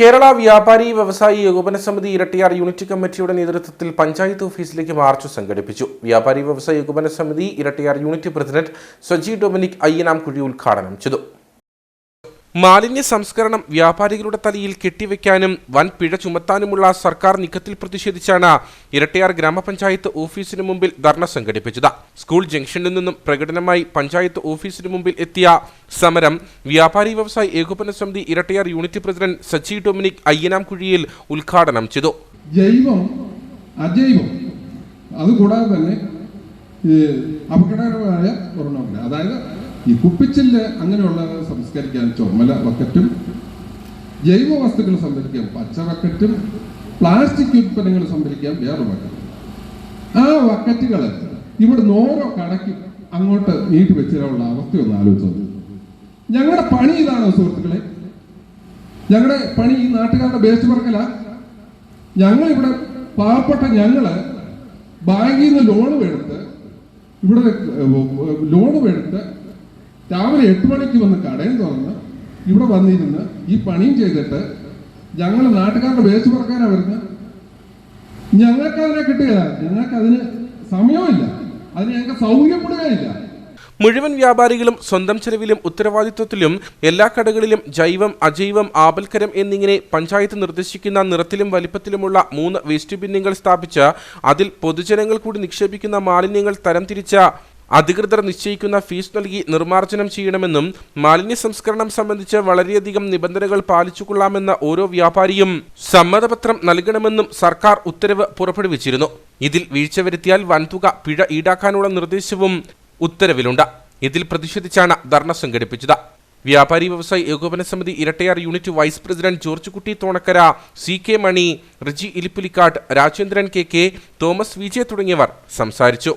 കേരള വ്യാപാരി വ്യവസായി ഏകോപന സമിതി ഇരട്ടിയാർ യൂണിറ്റ് കമ്മിറ്റിയുടെ നേതൃത്വത്തിൽ പഞ്ചായത്ത് ഓഫീസിലേക്ക് മാർച്ച് സംഘടിപ്പിച്ചു. വ്യാപാരി വ്യവസായി ഏകോപന സമിതി ഇരട്ടിയാർ യൂണിറ്റ് പ്രസിഡന്റ് സജി ഡൊമിനിക് അയ്യനാംകുഴി ഉദ്ഘാടനം ചെയ്തു. മാലിന്യ സംസ്കരണം വ്യാപാരികളുടെ തലയിൽ കെട്ടിവെക്കാനും വൻ പിഴ ചുമത്താനുമുള്ള സർക്കാർ നീക്കത്തിൽ പ്രതിഷേധിച്ചാണ് ഇരട്ടിയാർ ഗ്രാമപഞ്ചായത്ത് ഓഫീസിന് മുമ്പിൽ ധർണ സംഘടിപ്പിച്ചത്. സ്കൂൾ ജംഗ്ഷനിൽ നിന്നും പ്രകടനമായി പഞ്ചായത്ത് ഓഫീസിന് മുമ്പിൽ എത്തിയ സമരം വ്യാപാരി വ്യവസായി ഏകോപന സമിതി ഇരട്ടിയാർ യൂണിറ്റ് പ്രസിഡന്റ് സജി ഡൊമിനിക് അയ്യനാംകുഴിയിൽ ഉദ്ഘാടനം ചെയ്തു. ജൈവം അജൈവം അതുകൂടാതെ തന്നെ അപകടകരമായ ഒരെണ്ണമുണ്ട്. അതായത് ഈ കുപ്പിച്ചില്ല് അങ്ങനെയുള്ള സംസ്കരിക്കാൻ ചുമല ബക്കറ്റും, ജൈവ വസ്തുക്കൾ സംഭരിക്കാൻ പച്ച ബക്കറ്റും, പ്ലാസ്റ്റിക് ഉൽപ്പന്നങ്ങൾ സംഭരിക്കാൻ വേറെ ബക്കറ്റും. ആ ബക്കറ്റുകൾ ഇവിടുന്ന് ഓരോ കടയ്ക്കും അങ്ങോട്ട് നീട്ടി വെച്ചിട്ടുള്ള അവസ്ഥയൊന്ന് ആലോചിച്ചത്. ഞങ്ങളുടെ പണി ഇതാണോ സുഹൃത്തുക്കളെ? ഞങ്ങളുടെ പണി ഈ നാട്ടുകാരുടെ വേസ്റ്റ് പറക്കല. ഞങ്ങളിവിടെ പാവപ്പെട്ട ബാങ്കിൽ നിന്ന് ലോണും എടുത്ത് രാവിലെ 8 മണിക്ക് വന്ന് കടയും തുറന്ന് ഇവിടെ വന്നിരുന്ന് ഈ പണിയും ചെയ്തിട്ട് ഞങ്ങൾ നാട്ടുകാരുടെ വേസ്റ്റ് പറക്കാനാണ് വരുന്നത്. ഞങ്ങൾക്ക് അതിനെ കിട്ടുകയില്ല. ഞങ്ങൾക്ക് അതിന് സമയമില്ല, അതിന് ഞങ്ങൾക്ക് സൗകര്യപ്പെടുകയില്ല. മുഴുവൻ വ്യാപാരികളും സ്വന്തം ചെലവിലും ഉത്തരവാദിത്വത്തിലും എല്ലാ കടകളിലും ജൈവം, അജൈവം, ആപൽക്കരം എന്നിങ്ങനെ പഞ്ചായത്ത് നിർദ്ദേശിക്കുന്ന നിറത്തിലും വലിപ്പത്തിലുമുള്ള 3 വേസ്റ്റ് ബിന്നുകൾ സ്ഥാപിച്ച് അതിൽ പൊതുജനങ്ങൾ കൂടി നിക്ഷേപിക്കുന്ന മാലിന്യങ്ങൾ തരംതിരിച്ച അധികൃതർ നിശ്ചയിക്കുന്ന ഫീസ് നൽകി നിർമ്മാർജ്ജനം ചെയ്യണമെന്നും മാലിന്യ സംസ്കരണം സംബന്ധിച്ച് വളരെയധികം നിബന്ധനകൾ പാലിച്ചുകൊള്ളാമെന്ന ഓരോ വ്യാപാരിയും സമ്മതപത്രം നൽകണമെന്നും സർക്കാർ ഉത്തരവ് പുറപ്പെടുവിച്ചിരുന്നു. ഇതിൽ വീഴ്ച വരുത്തിയാൽ വൻതുക പിഴ ഈടാക്കാനുള്ള നിർദ്ദേശവും ഉത്തരവിലുണ്ട്. ഇതിൽ പ്രതിഷേധിച്ചാണ് ധർണ സംഘടിപ്പിച്ചത്. വ്യാപാരി വ്യവസായി ഏകോപന Samithi Irattayar unit vice president George Kutty Thonakkara, CK Mani, Riji Ilippulikkattu, Rajendran KK, Thomas Vijay തുടങ്ങിയവർ സംസാരിച്ചു.